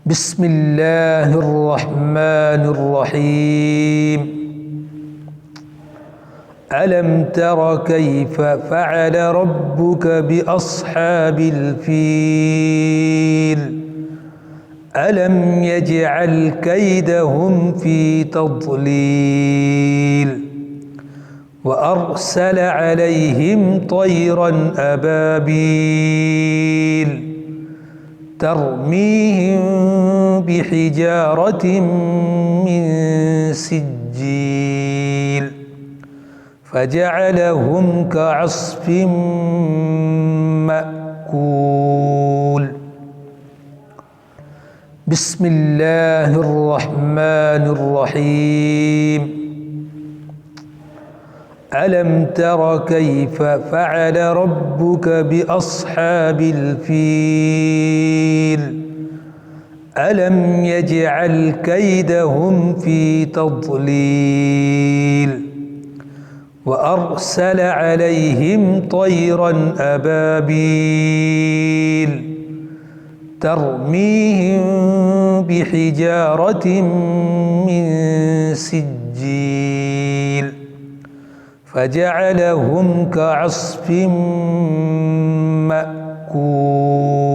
بسم الله الرحمن الرحيم. ألم تر كيف فعل ربك بأصحاب الفيل ألم يجعل كيدهم في تضليل وأرسل عليهم طيرا أبابيل ترميهم بحجارة من سجيل فجعلهم كعصف مأكول. بسم الله الرحمن الرحيم. ألم تر كيف فعل ربك بأصحاب الفيل ألم يجعل كيدهم في تضليل وأرسل عليهم طيرا أبابيل ترميهم بحجارة من سجيل فجعلهم كعصف مأكول.